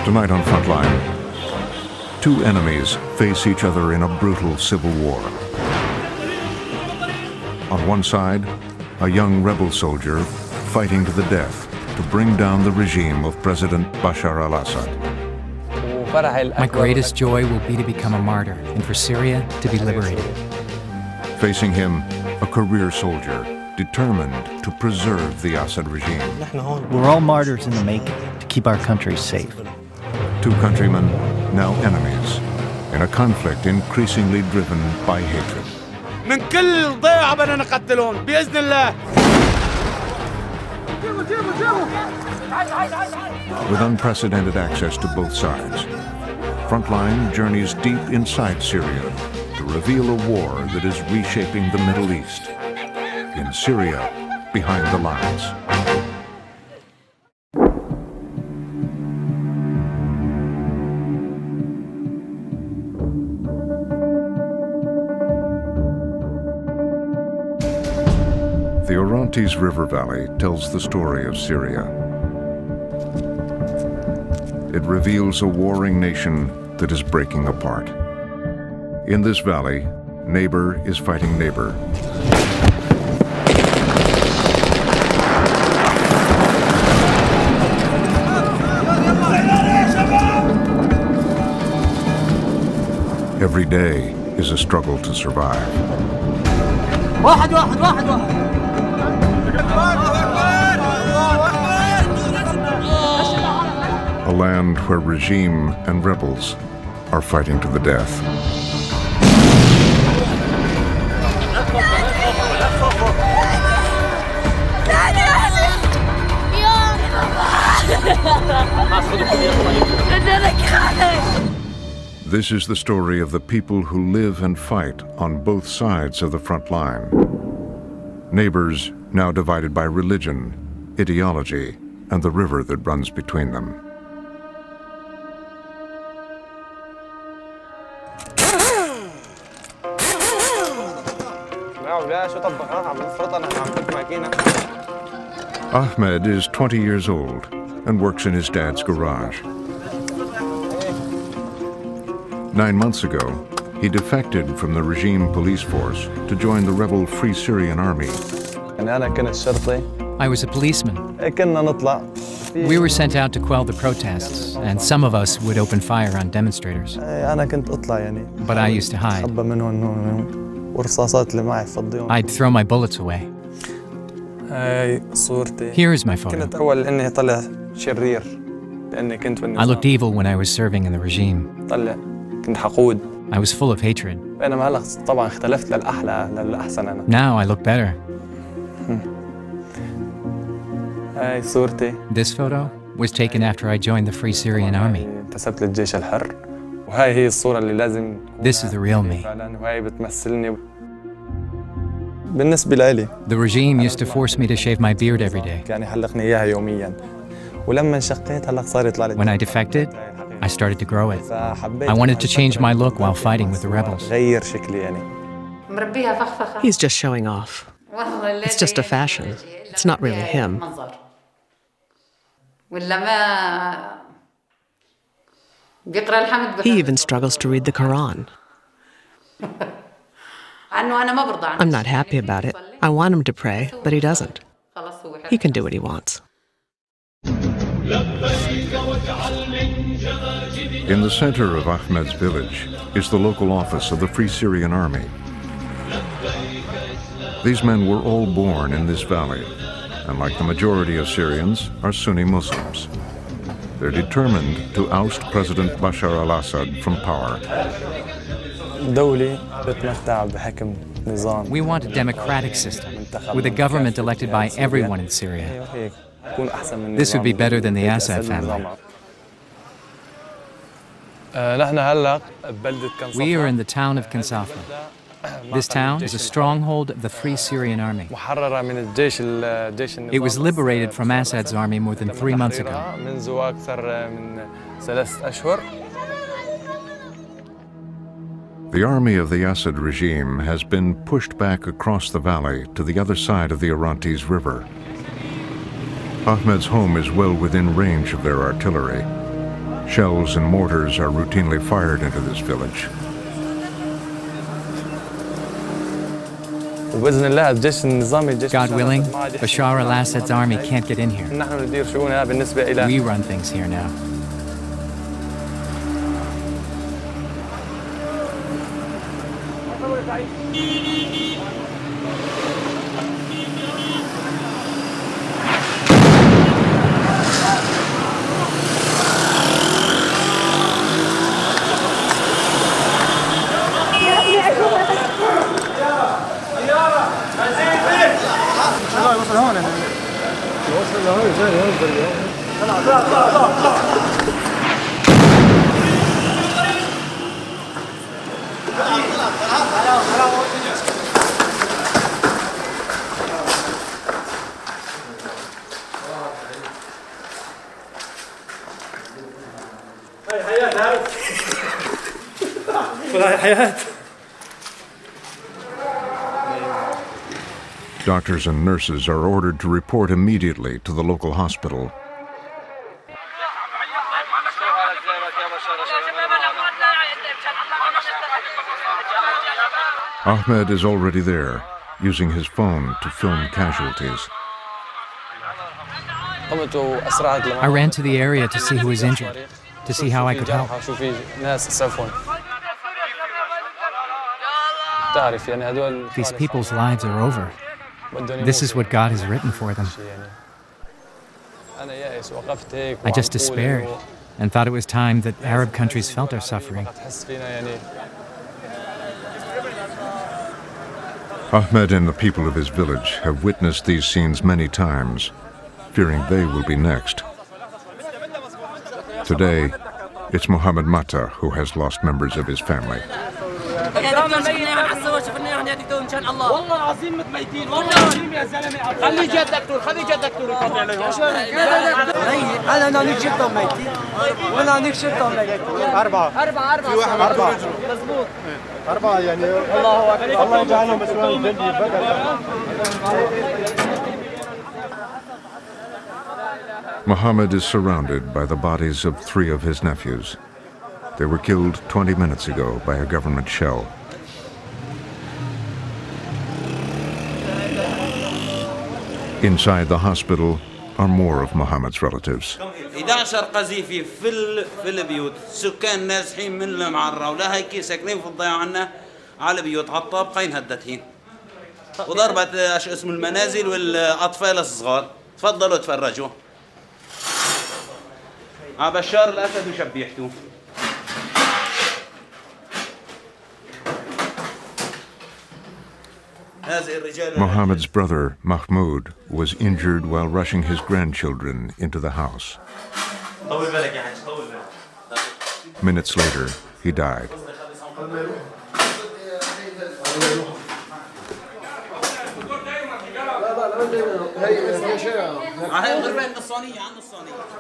Tonight on Frontline, two enemies face each other in a brutal civil war. On one side, a young rebel soldier fighting to the death to bring down the regime of President Bashar al-Assad. My greatest joy will be to become a martyr and for Syria to be liberated. Facing him, a career soldier determined to preserve the Assad regime. We're all martyrs in the making to keep our country safe. Two countrymen, now enemies, in a conflict increasingly driven by hatred. من كل ضيعة بدنا نقتلهم بإذن الله. With unprecedented access to both sides, Frontline journeys deep inside Syria to reveal a war that is reshaping the Middle East. In Syria, behind the lines. The Orontes River Valley tells the story of Syria. It reveals a warring nation that is breaking apart. In this valley, neighbor is fighting neighbor. Every day is a struggle to survive. A land where regime and rebels are fighting to the death. This is the story of the people who live and fight on both sides of the front line. Neighbors now divided by religion, ideology, and the river that runs between them. Ahmed is 20 years old and works in his dad's garage. 9 months ago, he defected from the regime police force to join the rebel Free Syrian Army. I was a policeman. We were sent out to quell the protests, and some of us would open fire on demonstrators. But I used to hide. I'd throw my bullets away. Here is my photo. I looked evil when I was serving in the regime. I was full of hatred. Now I look better. This photo was taken after I joined the Free Syrian Army. This is the real me. The regime used to force me to shave my beard every day. When I defected, I started to grow it. I wanted to change my look while fighting with the rebels. He's just showing off. It's just a fashion. It's not really him. He even struggles to read the Quran. I'm not happy about it. I want him to pray, but he doesn't. He can do what he wants. In the center of Ahmed's village is the local office of the Free Syrian Army. These men were all born in this valley, and like the majority of Syrians, are Sunni Muslims. They're determined to oust President Bashar al-Assad from power. We want a democratic system, with a government elected by everyone in Syria. This would be better than the Assad family. We are in the town of Kansafa. This town is a stronghold of the Free Syrian Army. It was liberated from Assad's army more than 3 months ago. The army of the Assad regime has been pushed back across the valley to the other side of the Orontes River. Ahmed's home is well within range of their artillery. Shells and mortars are routinely fired into this village. God willing, Bashar al-Assad's army can't get in here. We run things here now. Doctors and nurses are ordered to report immediately to the local hospital. Ahmed is already there, using his phone to film casualties. I ran to the area to see who was injured, to see how I could help. These people's lives are over. This is what God has written for them. I just despaired and thought it was time that Arab countries felt our suffering. Ahmed and the people of his village have witnessed these scenes many times, fearing they will be next. Today, it's Mohammed Mata who has lost members of his family. Mohammed is surrounded by the bodies of 3 of his nephews. They were killed 20 minutes ago by a government shell. Inside the hospital are more of Mohammed's relatives. 11 قذيفة في البيوت، سكان نازحين من المعرة ولا هيك ساكنين في الضيعة عنا على بيوت على الطابقين هدتين. وضربت اسم المنازل والأطفال الصغار. تفضلوا تفرجوا. بشار الأسد وشبيحته. Mohammed's brother, Mahmoud, was injured while rushing his grandchildren into the house. Minutes later, he died.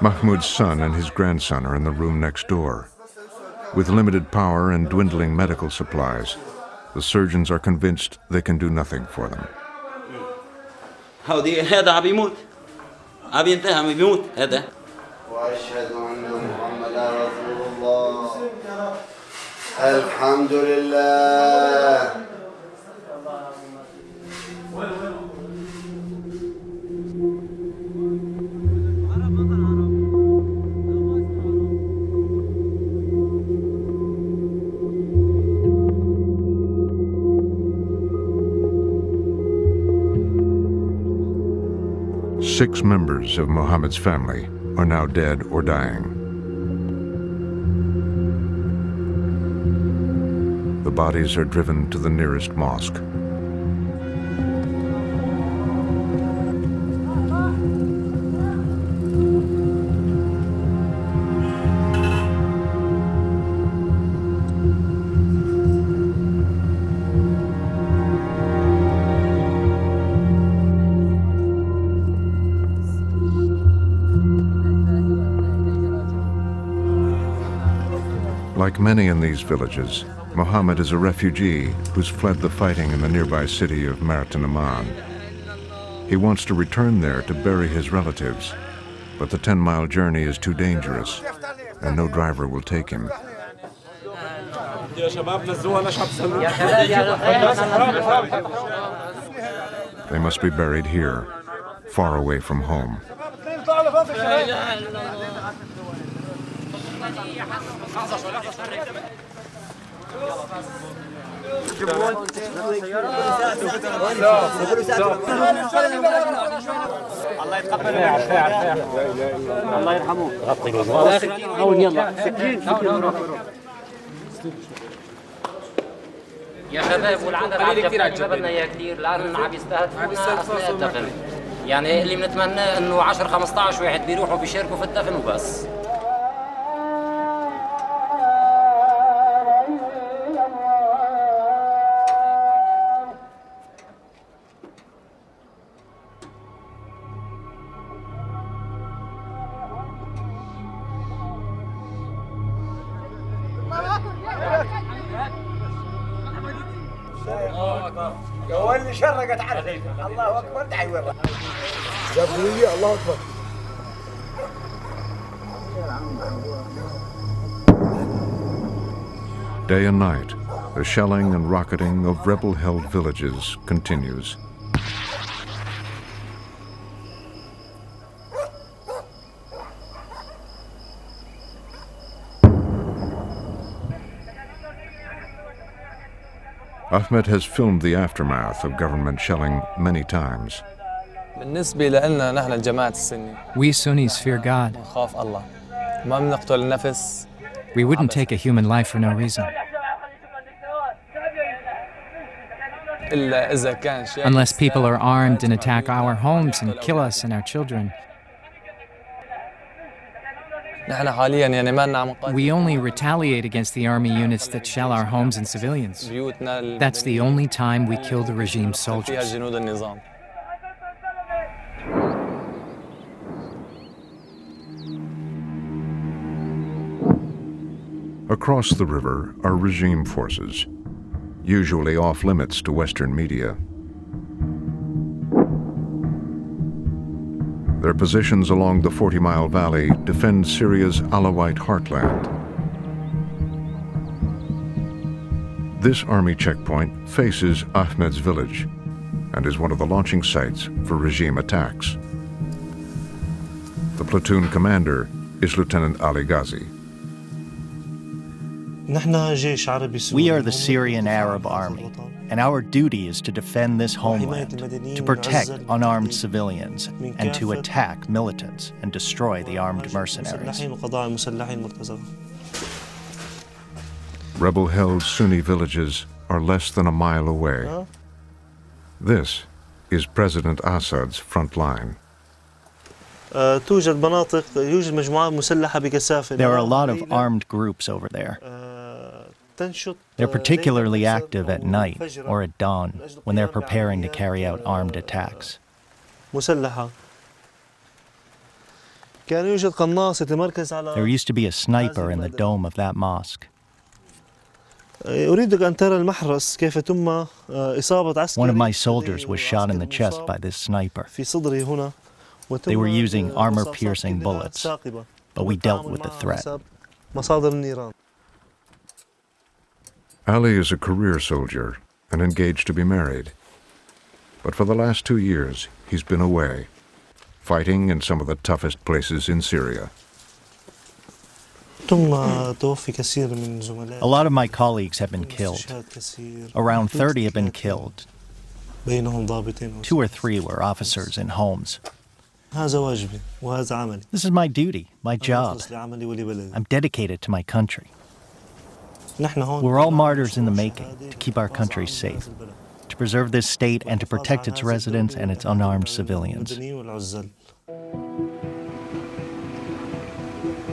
Mahmoud's son and his grandson are in the room next door. With limited power and dwindling medical supplies, the surgeons are convinced they can do nothing for them. هذا عم يموت. عم ينتهي عم يموت هذا. وأشهد أن محمدا رسول الله. الحمد لله. Six members of Mohammed's family are now dead or dying. The bodies are driven to the nearest mosque. Like many in these villages, Mohammed is a refugee who's fled the fighting in the nearby city of Min'et. He wants to return there to bury his relatives, but the 10-mile journey is too dangerous, and no driver will take him. They must be buried here, far away from home. يا شباب والعدد عم جبنا اياه كثير لان عم يستهدفونا اثناء الدفن يعني اللي بنتمناه انه 10 15 واحد بيروحوا بيشاركوا في الدفن وبس. Day and night, the shelling and rocketing of rebel-held villages continues. Ahmed has filmed the aftermath of government shelling many times. We Sunnis fear God. We wouldn't take a human life for no reason. Unless people are armed and attack our homes and kill us and our children. We only retaliate against the army units that shell our homes and civilians. That's the only time we kill the regime's soldiers. Across the river are regime forces, usually off-limits to Western media. Their positions along the 40-mile valley defend Syria's Alawite heartland. This army checkpoint faces Ahmed's village and is one of the launching sites for regime attacks. The platoon commander is Lieutenant Ali Ghazi. We are the Syrian Arab Army, and our duty is to defend this homeland, to protect unarmed civilians, and to attack militants and destroy the armed mercenaries. Rebel-held Sunni villages are less than a mile away. This is President Assad's front line. There are a lot of armed groups over there. They're particularly active at night or at dawn when they're preparing to carry out armed attacks. There used to be a sniper in the dome of that mosque. One of my soldiers was shot in the chest by this sniper. They were using armor-piercing bullets, but we dealt with the threat. Ali is a career soldier and engaged to be married. But for the last 2 years, he's been away, fighting in some of the toughest places in Syria. A lot of my colleagues have been killed. Around 30 have been killed. 2 or 3 were officers in homes. This is my duty, my job. I'm dedicated to my country. We're all martyrs in the making to keep our country safe, to preserve this state and to protect its residents and its unarmed civilians.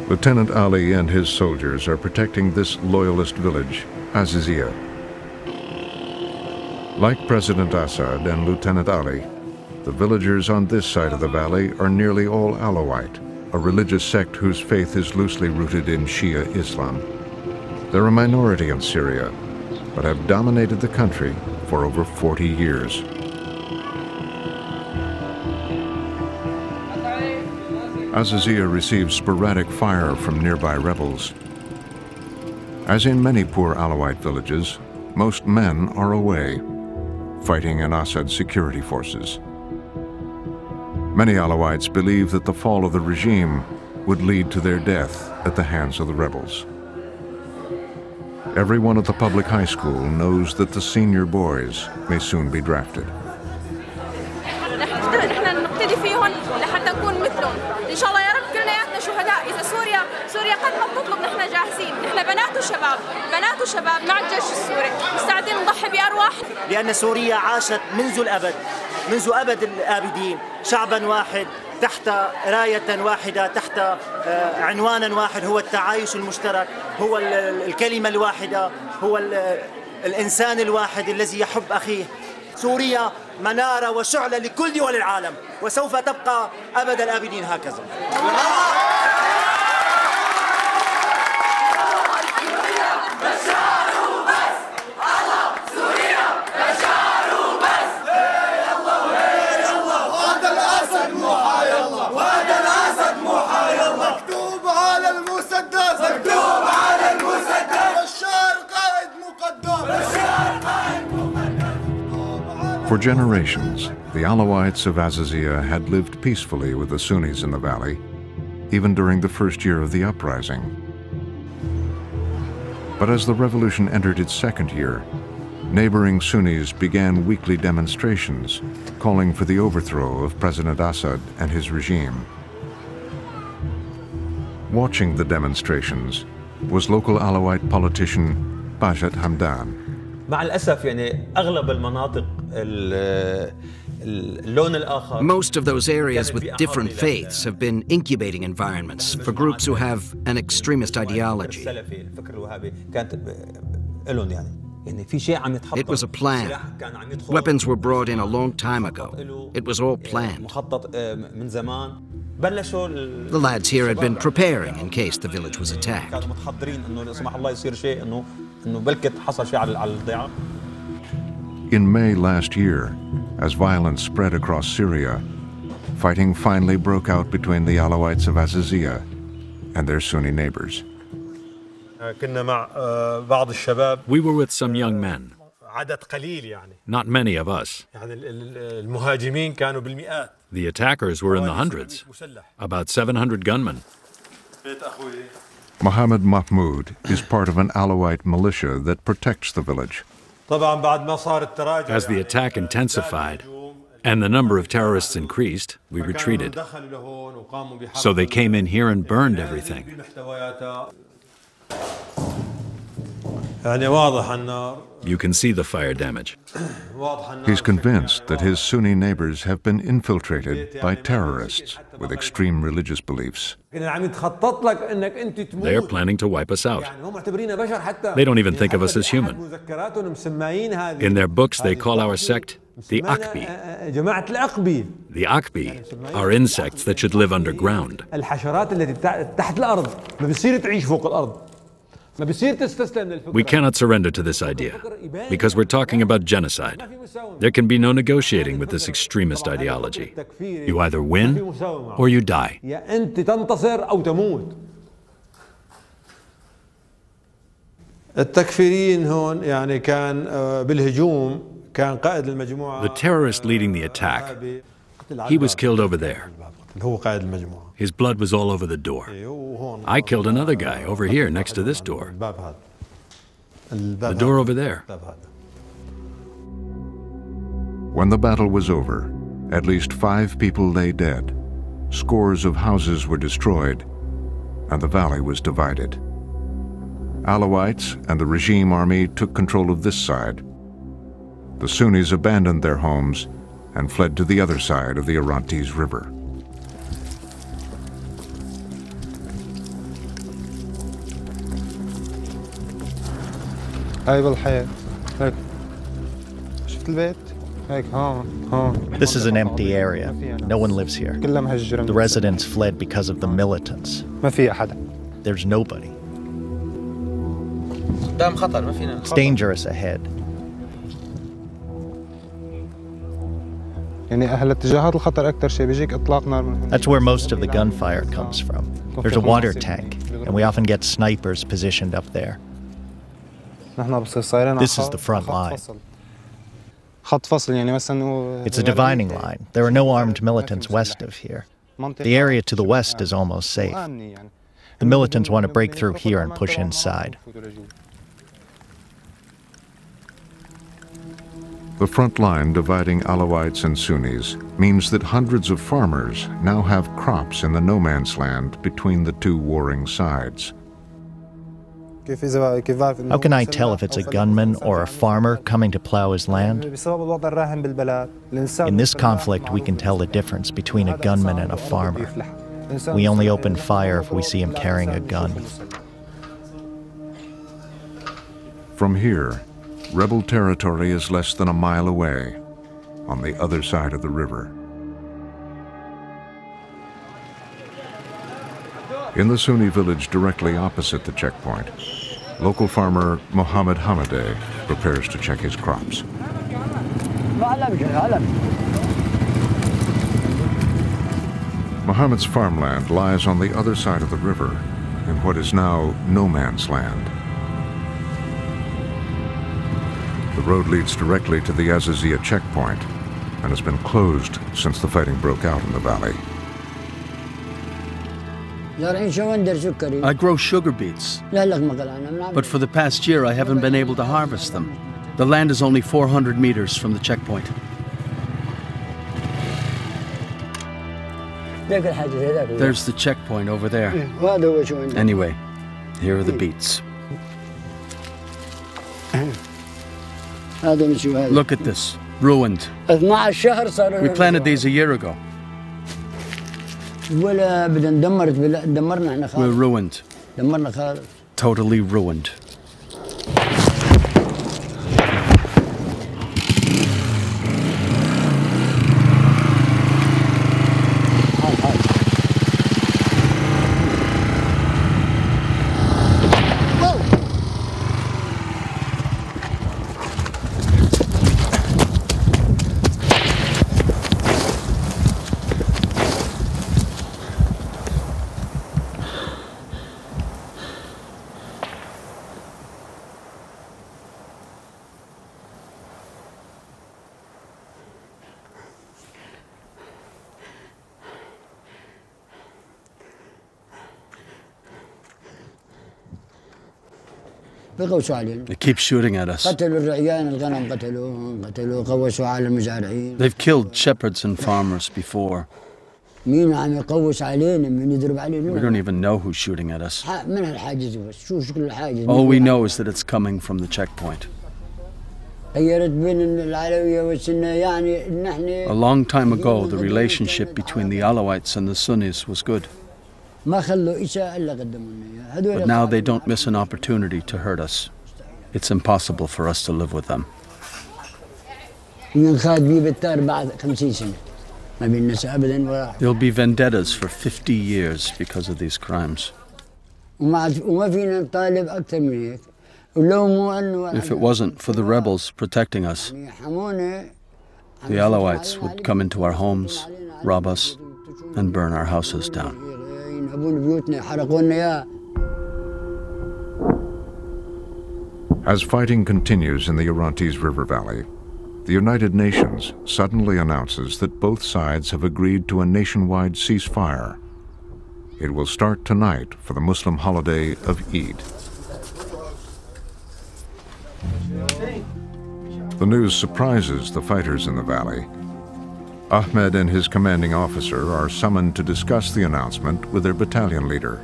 Lieutenant Ali and his soldiers are protecting this loyalist village, Azizia. Like President Assad and Lieutenant Ali, the villagers on this side of the valley are nearly all Alawite, a religious sect whose faith is loosely rooted in Shia Islam. They're a minority in Syria, but have dominated the country for over 40 years. Asaziya receives sporadic fire from nearby rebels. As in many poor Alawite villages, most men are away, fighting in Assad's security forces. Many Alawites believe that the fall of the regime would lead to their death at the hands of the rebels. Everyone at the public high school knows that the senior boys may soon be drafted. إن شاء الله يا رب كلنا شهداء. إذا سوريا قد ما بتطلب نحن جاهزين. نحن بنات وشباب مع الجيش السوري مستعدين نضحي بأرواح. لأن سوريا عاشت منذ أبد الآبدين شعبا واحد تحت راية واحدة، تحت عنوان واحد، هو التعايش المشترك، هو الكلمة الواحدة، هو الإنسان الواحد الذي يحب أخيه. سوريا منارة وشعلة لكل دول العالم، وسوف تبقى أبد الآبدين هكذا. For generations, the Alawites of Azaziya had lived peacefully with the Sunnis in the valley, even during the first year of the uprising. But as the revolution entered its second year, neighboring Sunnis began weekly demonstrations calling for the overthrow of President Assad and his regime. Watching the demonstrations was local Alawite politician Bajat Hamdan. مع الأسف يعني أغلب المناطق اللون الآخر. Most of those areas with different faiths have been incubating environments for groups who have an extremist ideology. It was a plan. Weapons were brought in a long time ago. It was all planned. The lads here had been preparing in case the village was attacked. In May last year, as violence spread across Syria, fighting finally broke out between the Alawites of Azaziya and their Sunni neighbors. We were with some young men. Not many of us. The attackers were in the hundreds, about 700 gunmen. Mohammed Mahmoud is part of an Alawite militia that protects the village. As the attack intensified and the number of terrorists increased, we retreated. So they came in here and burned everything. You can see the fire damage. He's convinced that his Sunni neighbors have been infiltrated by terrorists with extreme religious beliefs. They are planning to wipe us out. They don't even think of us as human. In their books, they call our sect the Akbi. The Akbi are insects that should live underground. We cannot surrender to this idea, because we're talking about genocide. There can be no negotiating with this extremist ideology. You either win or you die. The terrorist leading the attack, he was killed over there. His blood was all over the door. I killed another guy over here next to this door. The door over there. When the battle was over, at least 5 people lay dead, scores of houses were destroyed, and the valley was divided. Alawites and the regime army took control of this side. The Sunnis abandoned their homes and fled to the other side of the Orontes River. This is an empty area. No one lives here. The residents fled because of the militants. There's nobody. It's dangerous ahead. That's where most of the gunfire comes from. There's a water tank, and we often get snipers positioned up there. This is the front line. It's a dividing line. There are no armed militants west of here. The area to the west is almost safe. The militants want to break through here and push inside. The front line dividing Alawites and Sunnis means that hundreds of farmers now have crops in the no man's land between the two warring sides. How can I tell if it's a gunman or a farmer coming to plow his land? In this conflict, we can tell the difference between a gunman and a farmer. We only open fire if we see him carrying a gun. From here, rebel territory is less than a mile away, on the other side of the river. In the Sunni village directly opposite the checkpoint, local farmer Mohammed Hamadeh prepares to check his crops. Mohammed's farmland lies on the other side of the river, in what is now no man's land. The road leads directly to the Azazia checkpoint and has been closed since the fighting broke out in the valley. I grow sugar beets, but for the past year I haven't been able to harvest them. The land is only 400 meters from the checkpoint. There's the checkpoint over there. Anyway, here are the beets. Look at this, ruined. We planted these a year ago. We're ruined. Totally ruined. They keep shooting at us. They've killed shepherds and farmers before. We don't even know who's shooting at us. All we know is that it's coming from the checkpoint. A long time ago, the relationship between the Alawites and the Sunnis was good. But now they don't miss an opportunity to hurt us. It's impossible for us to live with them. There'll be vendettas for 50 years because of these crimes. If it wasn't for the rebels protecting us, the Alawites would come into our homes, rob us, and burn our houses down. As fighting continues in the Orontes River Valley, the United Nations suddenly announces that both sides have agreed to a nationwide ceasefire. It will start tonight for the Muslim holiday of Eid. The news surprises the fighters in the valley. Ahmed and his commanding officer are summoned to discuss the announcement with their battalion leader.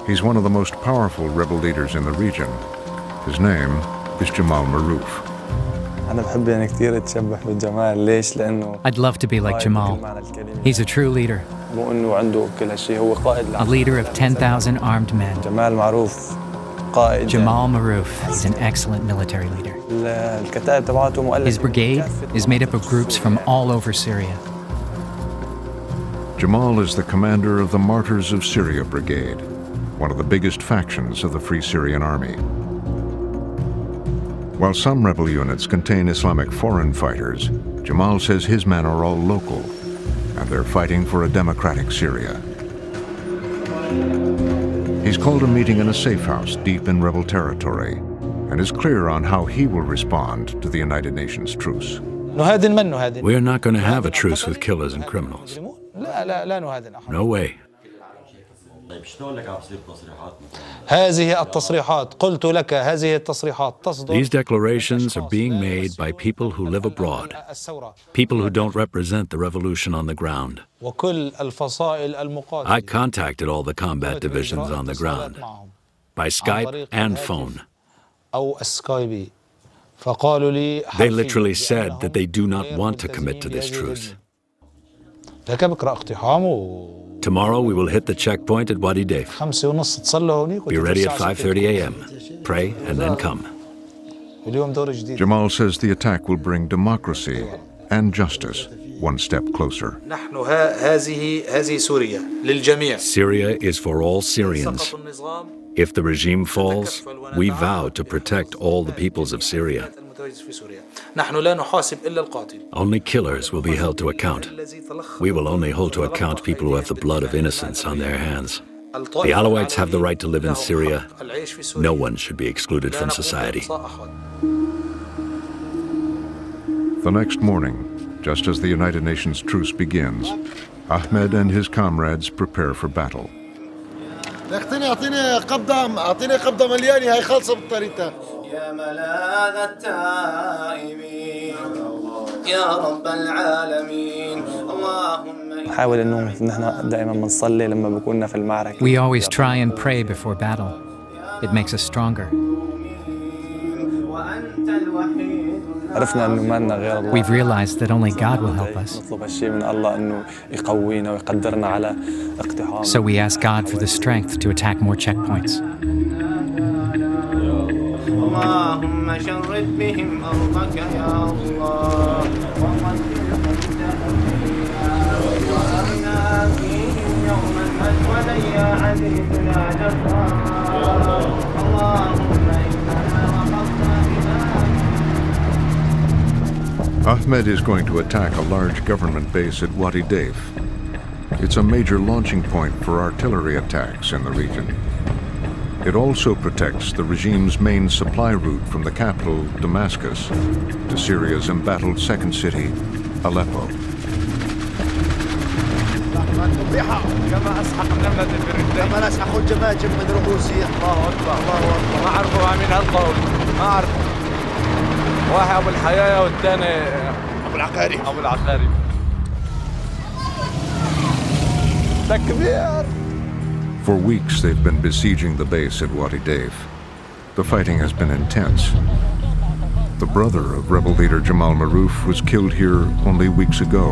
He's one of the most powerful rebel leaders in the region. His name is Jamal Marouf. I'd love to be like Jamal. He's a true leader. A leader of 10,000 armed men. Jamal Marouf is an excellent military leader. His brigade is made up of groups from all over Syria. Jamal is the commander of the Martyrs of Syria Brigade, one of the biggest factions of the Free Syrian Army. While some rebel units contain Islamic foreign fighters, Jamal says his men are all local, and they're fighting for a democratic Syria. He's called a meeting in a safe house deep in rebel territory, and is clear on how he will respond to the United Nations truce. We're not going to have a truce with killers and criminals. No way. These declarations are being made by people who live abroad, people who don't represent the revolution on the ground. I contacted all the combat divisions on the ground, by Skype and phone. They literally said that they do not want to commit to this truce. Tomorrow we will hit the checkpoint at Wadi Deif. Be ready at 5:30 a.m. Pray and then come. Jamal says the attack will bring democracy and justice one step closer. Syria is for all Syrians. If the regime falls, we vow to protect all the peoples of Syria. Only killers will be held to account. We will only hold to account people who have the blood of innocents on their hands. The Alawites have the right to live in Syria. No one should be excluded from society. The next morning, just as the United Nations truce begins, Ahmed and his comrades prepare for battle. أعطيني قبضة مليانة هاي خالصة بالطريقة. يا ملاذ التائبين يا رب العالمين اللهم نحاول إنه نحن دائما بنصلي لما بكوننا في المعركة. We always try and pray before battle. It makes us stronger. عرفنا إنه ما لنا غير الله. We've realized that only God will help us. نطلب هالشيء من الله إنه يقوينا ويقدرنا على اقتحام. So we ask God for the strength to attack more checkpoints. اللهم شرد بهم أرضك يا الله وأرنا فيهم يوما أسودا يا عزيزنا جبار اللهم إنا وقفنا Ahmed is going to attack a large government base at Wadi Deif. It's a major launching point for artillery attacks in the region. It also protects the regime's main supply route from the capital, Damascus, to Syria's embattled second city, Aleppo. واحد أبو الحياة والثاني أبو العقاري. تكبير. For weeks, they've been besieging the base at Wadi Deif. The fighting has been intense. The brother of rebel leader Jamal Marouf was killed here only weeks ago.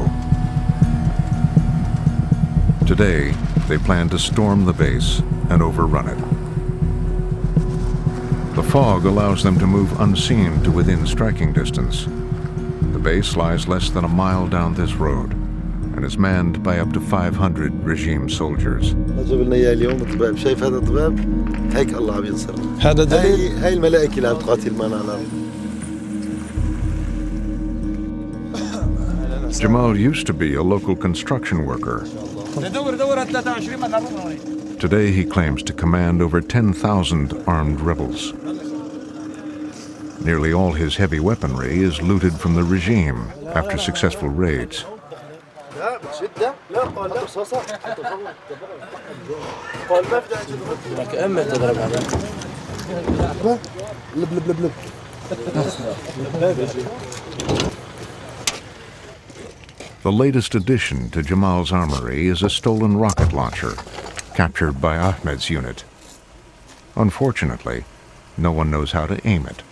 Today, they plan to storm the base and overrun it. The fog allows them to move unseen to within striking distance. The base lies less than a mile down this road and is manned by up to 500 regime soldiers. جبنا اياه اليوم الطباب، شايف هذا الطباب؟ هيك الله عم ينصر. هذا دليل هاي الملائكة اللي عم تقاتل معنا على الأرض. Jamal used to be a local construction worker. Today he claims to command over 10,000 armed rebels. Nearly all his heavy weaponry is looted from the regime after successful raids. The latest addition to Jamal's armory is a stolen rocket launcher, captured by Ahmed's unit. Unfortunately, no one knows how to aim it.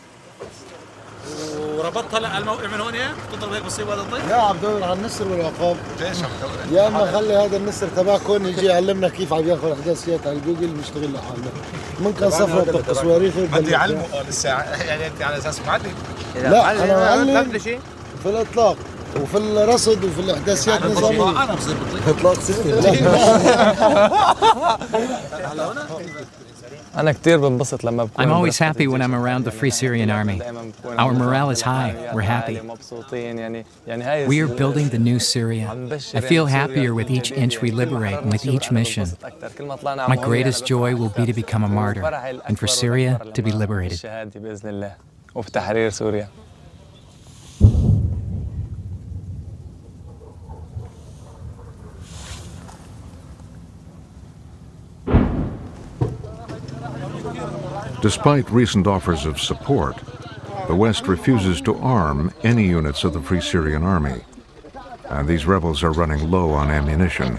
وربطها على الموقع من هون تضرب هيك بصيب هذا الطير؟ لا عم دور على النسر والعقاب. ليش عم دور؟ يا اما خلي هذا النسر تبعكم يجي يعلمنا كيف عم ياخذ احداثيات على جوجل نشتغل لحالنا. ممكن صفرة بالتصويريخ بدي يعلموا لسه يعني انت على اساس معلم. لا انا معلم في الاطلاق وفي الرصد وفي الاحداثيات النظاميه. انا بصير بالطير. اطلاق سري. I'm always happy when I'm around the Free Syrian Army. Our morale is high. We're happy. We are building the new Syria. I feel happier with each inch we liberate and with each mission. My greatest joy will be to become a martyr and for Syria to be liberated. Despite recent offers of support, the West refuses to arm any units of the Free Syrian Army, and these rebels are running low on ammunition.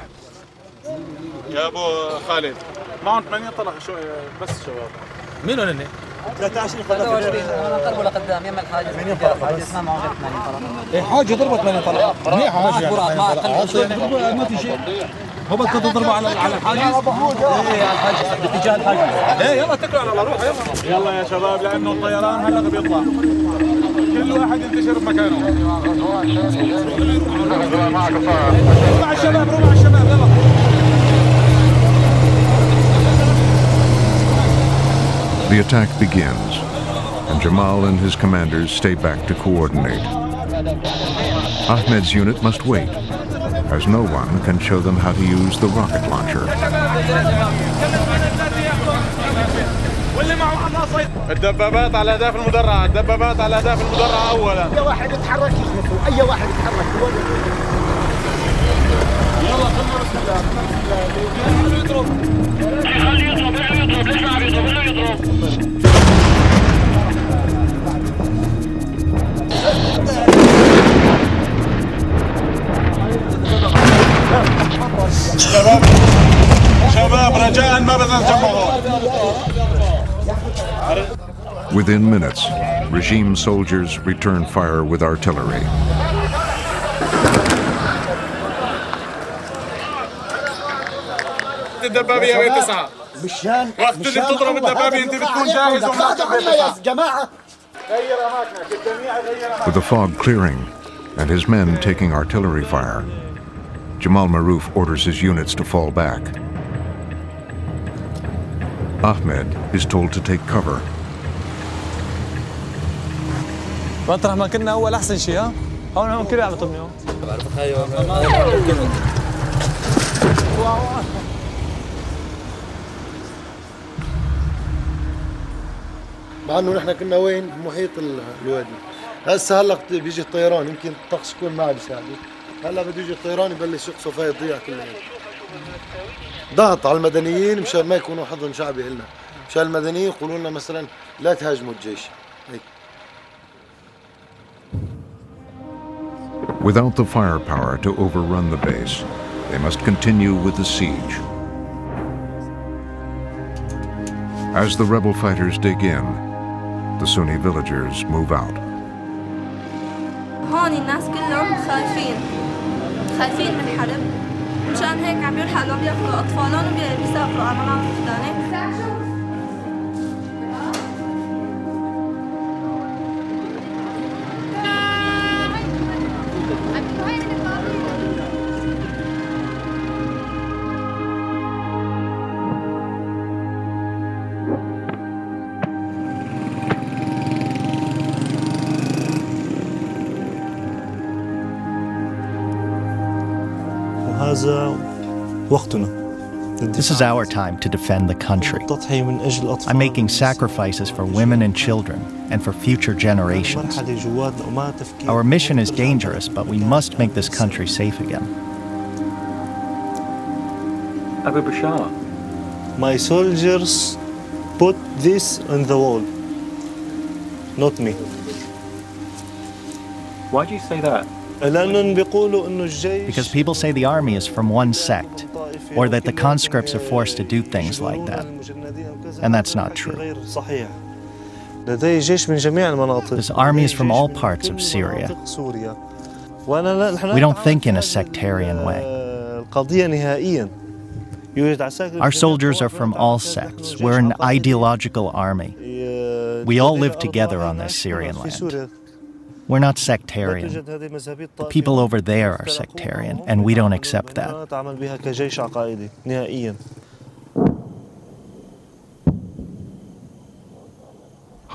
يا ابو خالد معهم 8 طلقه شو بس شباب مين هن؟ 13 طلقه قربوا لقدام يم الحاجز حاجز معهم 8 طلقه ايه حاجه ضربت 8 طلقه منيحه حاجه ما في شيء هو بدك تضربه على الحاجز ايه على الحاجز باتجاه الحاجز ايه يلا اتكلوا على الله روح يلا يا شباب لانه الطيران هلا بيطلع كل واحد ينتشر بمكانه روح على الشباب روح على الشباب يلا. The attack begins, and Jamal and his commanders stay back to coordinate. Ahmed's unit must wait, as no one can show them how to use the rocket launcher. الدبابات على اهداف المدرعه، الدبابات على اهداف المدرعه اولا. اي واحد يتحرك يخلفه، اي واحد يتحرك. يلا كلنا بسم الله، بسم الله. يضرب. خليه يضرب، يضرب، ليش عم يضرب؟ ولا يضرب. شباب رجاء ما بدنا نجمعهم. Within minutes, regime soldiers return fire with artillery. الدبابية وين تسعى؟ وقت اللي بتضرب الدبابية انت بتكون جاهز يا جماعة. غير اماكنك، الجميع غير اماكنك. With the fog clearing and his men taking artillery fire, Jamal Maroof orders his units to fall back. Ahmed is told to take cover. مطرح ما كنا أول أحسن شيء ها؟ هون كله على طبني هون. مع انه نحن كنا وين؟ محيط الوادي. هسه هلا بيجي الطيران، يمكن الطقس يكون معي بيساعده. هلا بده يجي الطيران يبلش يقصف هاي الضيعه كلها. ضغط على المدنيين مشان ما يكونوا حضن شعبي إلنا. مشان المدنيين يقولوا لنا مثلا لا تهاجموا الجيش. هيك. Without the firepower to overrun the base, they must continue with the siege. As the rebel fighters dig in, the Sunni villagers move out. هون الناس كلهم خايفين من الحرب، مشان هيك عم يلحقوا لهم ياخذوا اطفالهم وبيسافروا على مناطق ثانيه. This is our time to defend the country. I'm making sacrifices for women and children and for future generations. Our mission is dangerous, but we must make this country safe again. Abu Bashar. My soldiers put this on the wall, not me. Why do you say that? Because people say the army is from one sect, or that the conscripts are forced to do things like that. And that's not true. This army is from all parts of Syria. We don't think in a sectarian way. Our soldiers are from all sects. We're an ideological army. We all live together on this Syrian land. We're not sectarian. The people over there are sectarian, and we don't accept that.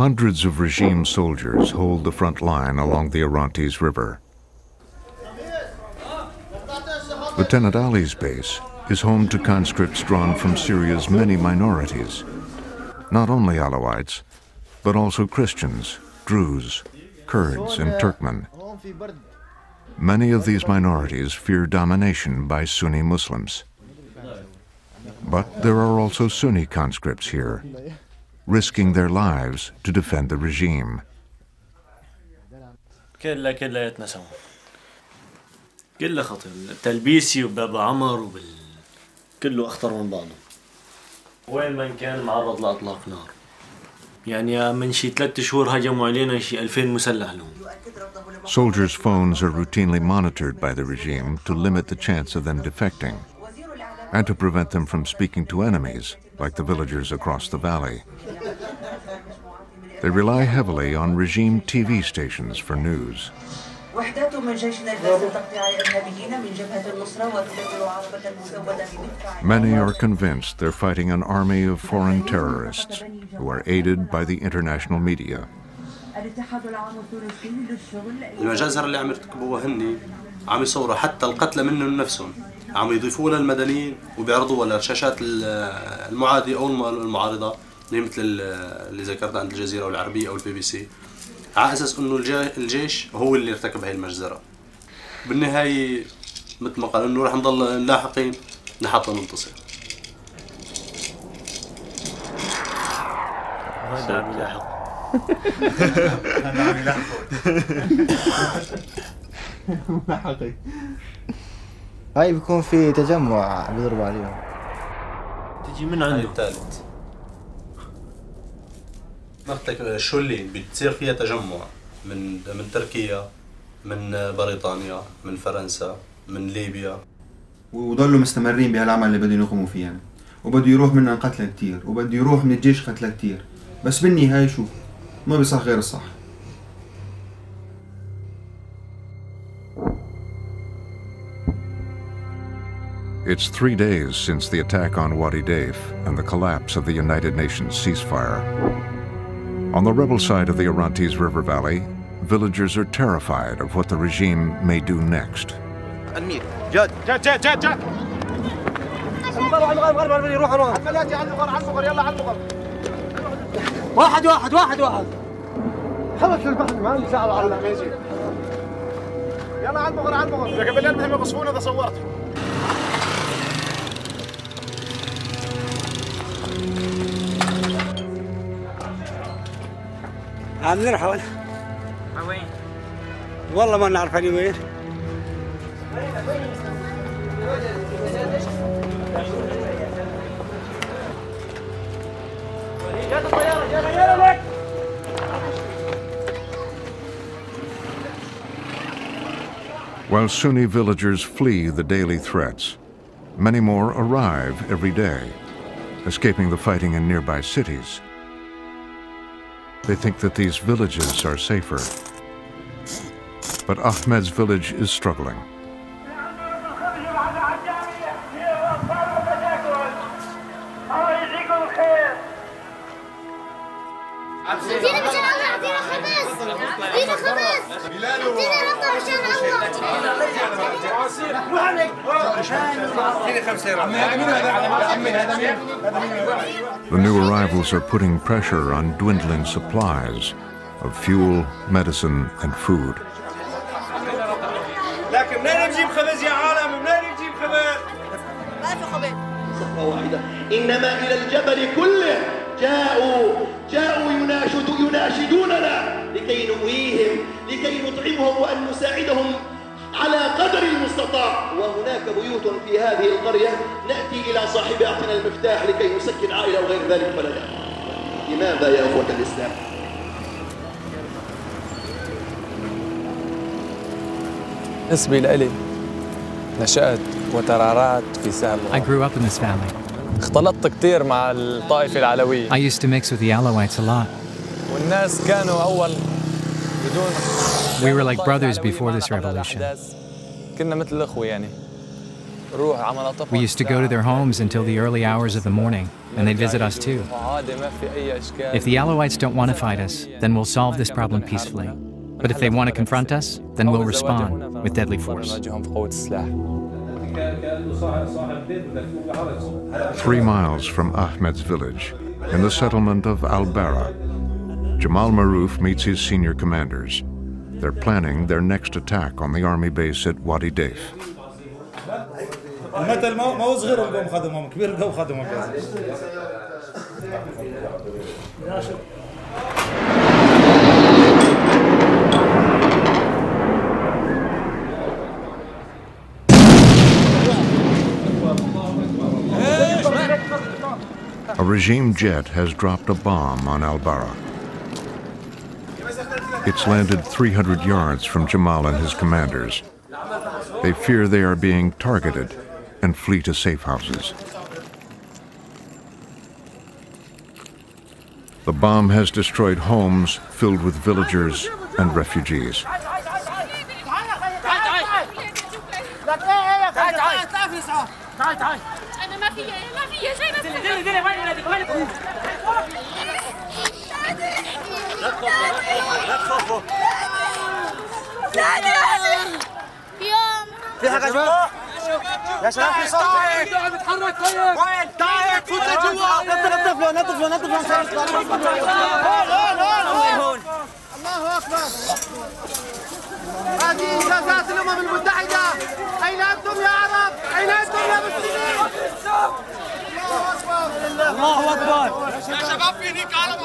Hundreds of regime soldiers hold the front line along the Orontes River. Lieutenant Ali's base is home to conscripts drawn from Syria's many minorities, not only Alawites, but also Christians, Druze, Kurds, and Turkmen. Many of these minorities fear domination by Sunni Muslims. But there are also Sunni conscripts here, risking their lives to defend the regime. كلياتنا سوا. كله خطر، التلبيسي وبابا عمر كله أخطر من بعضه. وين ما كان معرض لإطلاق نار. يعني من شي 3 شهور هجموا علينا شي 2000 مسلح لهم. Soldiers' phones are routinely monitored by the regime to limit the chance of them defecting and to prevent them from speaking to enemies, like the villagers across the valley. They rely heavily on regime TV stations for news. Many are convinced they're fighting an army of foreign terrorists who are aided by the international media. المجازر اللي عم يرتكبوها هني عم يصوروا حتى القتلى منهم نفسهم، عم يضيفوها للمدنيين وبيعرضوها للشاشات المعادية أو المعارضة اللي مثل اللي ذكرتها عند الجزيرة أو العربية أو البي بي سي، على أساس إنه الجيش هو اللي ارتكب هاي المجزرة. بالنهاية مثل ما قال إنه رح نضل لاحقين لحتى ننتصر. هذا عم يلاحق. هذا عم يلاحق. هاي بيكون في تجمع بيضربوا عليهم. تجي من عنده. الثالث. منطقة شولين بتصير فيها تجمع من تركيا، من بريطانيا، من فرنسا، من ليبيا. وضلوا مستمرين بهالعمل اللي بدهم يقوموا فيه يعني. وبده يروح منهم قتلى كتير، وبده يروح من الجيش قتلى كتير. بس بالنهاية شو؟ ما بيصح غير الصح. It's 3 days since the attack on Wadi Daif and the collapse of the United Nations ceasefire. On the rebel side of the Orontes River Valley, villagers are terrified of what the regime may do next. واحد خلص البحث ما عندي ساعة على ماشي. يلا على المغر يا قبل المهم يقصفونا اذا صورت. عم نرحل. وين؟ والله ما نعرف علي وين. While Sunni villagers flee the daily threats, many more arrive every day, escaping the fighting in nearby cities. They think that these villages are safer. But Ahmed's village is struggling. The new arrivals are putting pressure on dwindling supplies of fuel, medicine, and food. لكن منين نجيب خبز يا عالم؟ منين نجيب خبز؟ ما في خبز. صفة واحدة، إنما إلى الجبل كله جاءوا يناشدوننا لكي نؤويهم، لكي نطعمهم وأن نساعدهم على قدر المستطاع. وهناك بيوت في هذه القرية نأتي إلى صاحب أعطنا المفتاح لكي نسكن عائلة وغير ذلك فلا. لماذا يا أخوة الإسلام؟ بالنسبة لي نشأت وترعرعت في سهم. I grew up in this valley. اختلطت كتير مع الطائفة العلوية. I used to mix with the Alawites a lot. والناس كانوا أول بدون. We were like brothers before this revolution. كنا مثل الأخوة يعني. We used to go to their homes until the early hours of the morning, and they'd visit us too. If the Alawites don't want to fight us, then we'll solve this problem peacefully. But if they want to confront us, then we'll respond with deadly force. 3 miles from Ahmed's village, in the settlement of Al-Bara, Jamal Maroof meets his senior commanders. They're planning their next attack on the army base at Wadi Daif. A regime jet has dropped a bomb on Al-Bara. It's landed 300 yards from Jamal and his commanders. They fear they are being targeted and flee to safe houses. The bomb has destroyed homes filled with villagers and refugees. في حاجة جوا؟ يا شباب في صوت بتحرك وين؟ تعال فوت لجوا نطف له هون الله أكبر هذه إنجازات الأمم المتحدة أين أنتم يا عرب؟ أين أنتم يا مسلمين؟ الله أكبر يا شباب في هنيك علم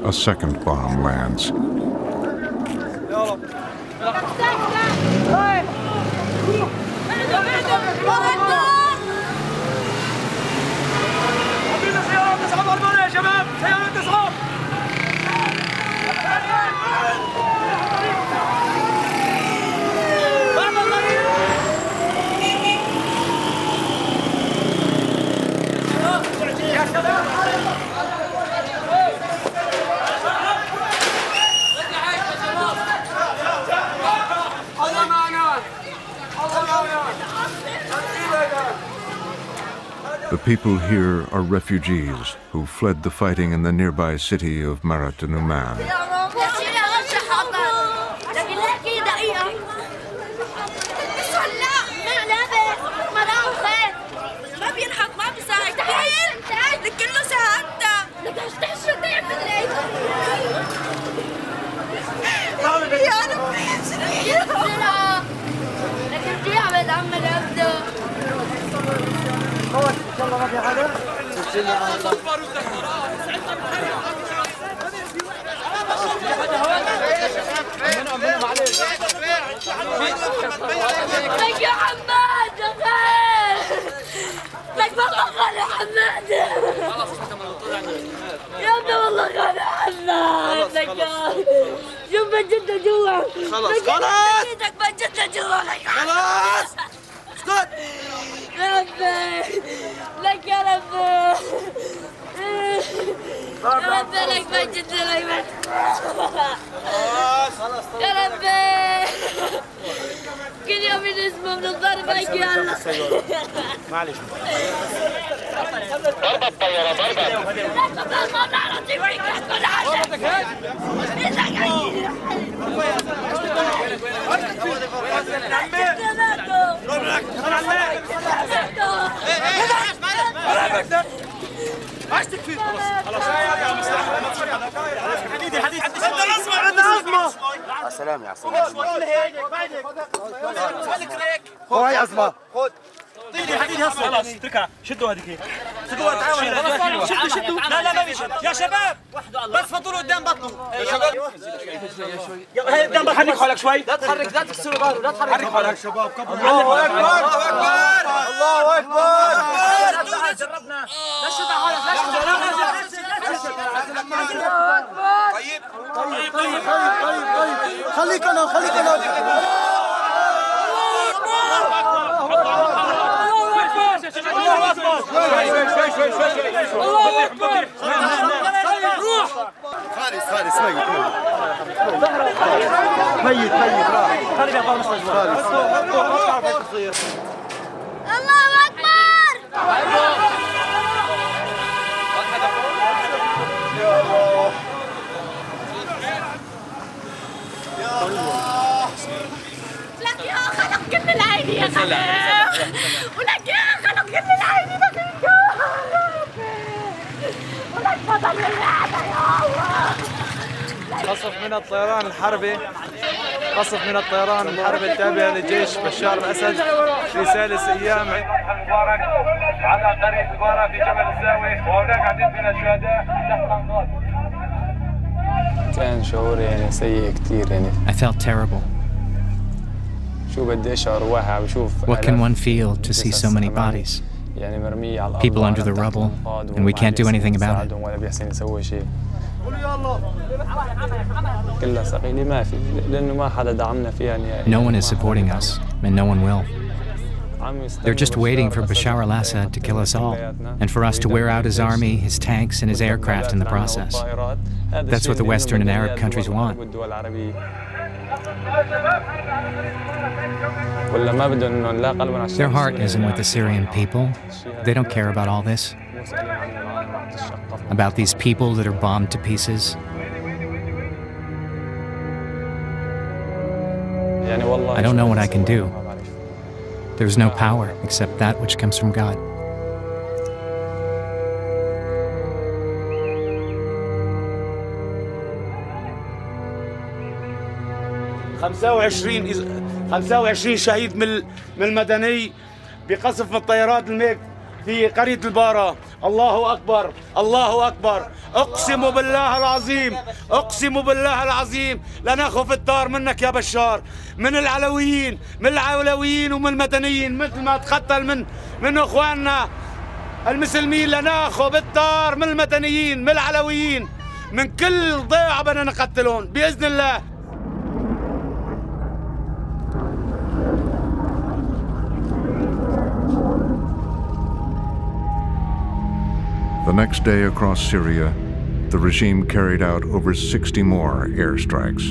A second bomb lands. The people here are refugees who fled the fighting in the nearby city of Marat Numan. لك يا حماد لك والله غالي حماد يا ابني والله غالي حماد لك شوف بجدة جوا خلاص ايدك بجدة جوا خلاص اسكت يا ربي لك يا ربي يا ربي لك بجدة لك خلاص يا ربي كل يوم نسمع من الضرب هيك يلا معلش ضربة الطيارة ضربة ما بنعرف وين كل حاجة عايز تكفي خلاص يا مستر حديد سلام يا عسل هو هي أزمة طيلي حديد هصل خلاص اتركها شدوا هذيك شدوا تعالوا شدوا لا ما بيشد يا شباب بس فضلوا قدام بطنه يا شباب هي قدام بطنه حرك حولك شوي لا تحرك لا تكسروا ظهره لا تحرك حرك حولك شباب الله اكبر الله اكبر جربنا لا شد حولك طيب خليك انا خالص ميت راح خلي يا خالص الله اكبر لك يا خلق كل العين يا خلق ولك يا خلق كل العين ولك فضل لله يا الله قصف من الطيران الحربي التابع لجيش بشار الأسد في ثالث أيام مبارك على قرية مبارك في جبل الزاوية وهناك عديد من الشهداء تحت الأنقاض. كان شعور يعني سيء كثير يعني. I felt terrible. شو بدي أشعر واحد وشوف. What can one feel to see so many bodies? People under the rubble, and we can't do anything about it. ولا بيحسن يسوي شيء. كلها ثقيلة ما في لأنه ما حدا دعمنا فيها يعني. No one is supporting us, and no one will. They're just waiting for Bashar al-Assad to kill us all, and for us to wear out his army, his tanks, and his aircraft in the process. That's what the Western and Arab countries want. Their heart isn't with the Syrian people. They don't care about all this. About these people that are bombed to pieces. I don't know what I can do. There's no power except that which comes from God. خمسة شهيد من المدني بقصف من الطيارات الميك في قرية البارة. الله أكبر الله أكبر. أقسم بالله العظيم لنخف الدار منك يا بشار، من العلويين ومن المدنيين مثل ما تقتل من إخواننا المسلمين. لناخذ الدار من المدنيين من العلويين من كل ضيعة بدنا نقتلهم بإذن الله. The next day across Syria, the regime carried out over 60 more airstrikes.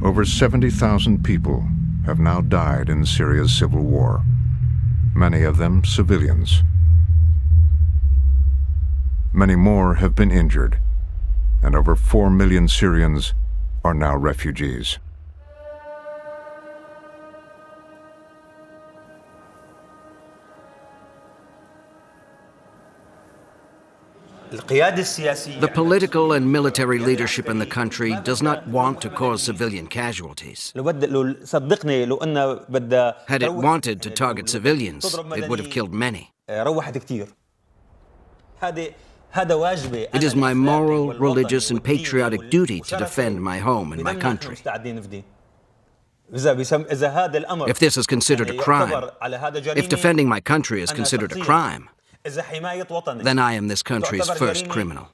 Over 70,000 people have now died in Syria's civil war, many of them civilians. Many more have been injured, and over 4 million Syrians are now refugees. The political and military leadership in the country does not want to cause civilian casualties. Had it wanted to target civilians, it would have killed many. It is my moral, religious, and patriotic duty to defend my home and my country. If this is considered a crime, if defending my country is considered a crime, then I am this country's first criminal.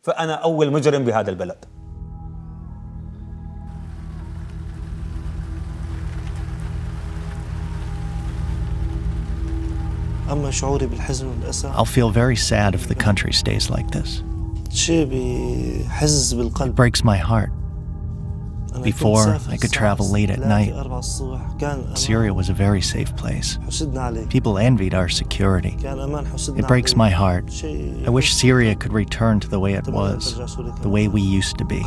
I'll feel very sad if the country stays like this. It breaks my heart. Before, I could travel late at night. Syria was a very safe place. People envied our security. It breaks my heart. I wish Syria could return to the way it was, the way we used to be.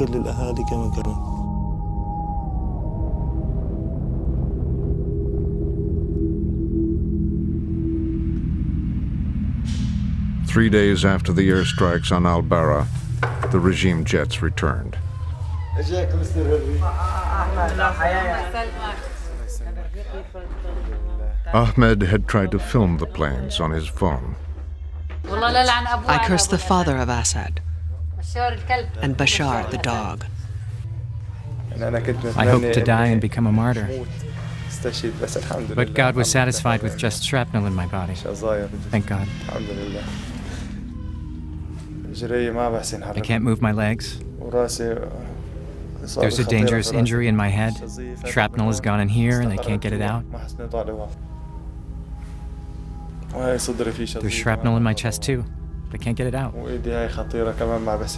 3 days after the airstrikes on Al-Bara, the regime jets returned. Ahmed had tried to film the planes on his phone. I curse the father of Assad and Bashar, the dog. I hoped to die and become a martyr. But God was satisfied with just shrapnel in my body. Thank God. I can't move my legs. There's a dangerous injury in my head. Shrapnel has gone in here and they can't get it out. There's shrapnel in my chest too. They can't get it out.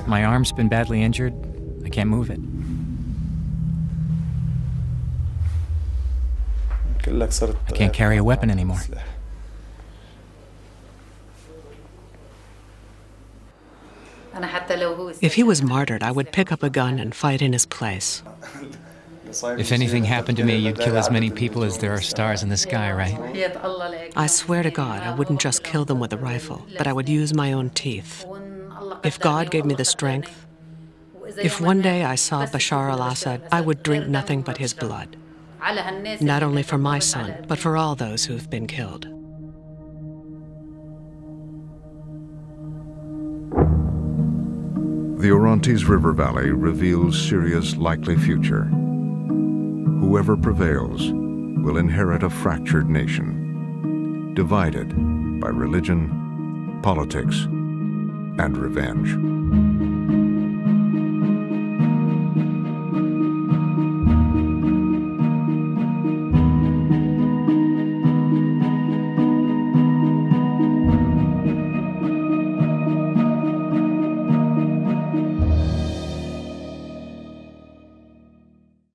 My arm's been badly injured. I can't move it. I can't carry a weapon anymore. If he was martyred, I would pick up a gun and fight in his place. If anything happened to me, you'd kill as many people as there are stars in the sky, right? I swear to God, I wouldn't just kill them with a rifle, but I would use my own teeth. If God gave me the strength, if one day I saw Bashar al-Assad, I would drink nothing but his blood. Not only for my son, but for all those who have been killed. The Orontes River Valley reveals Syria's likely future. Whoever prevails will inherit a fractured nation, divided by religion, politics, and revenge.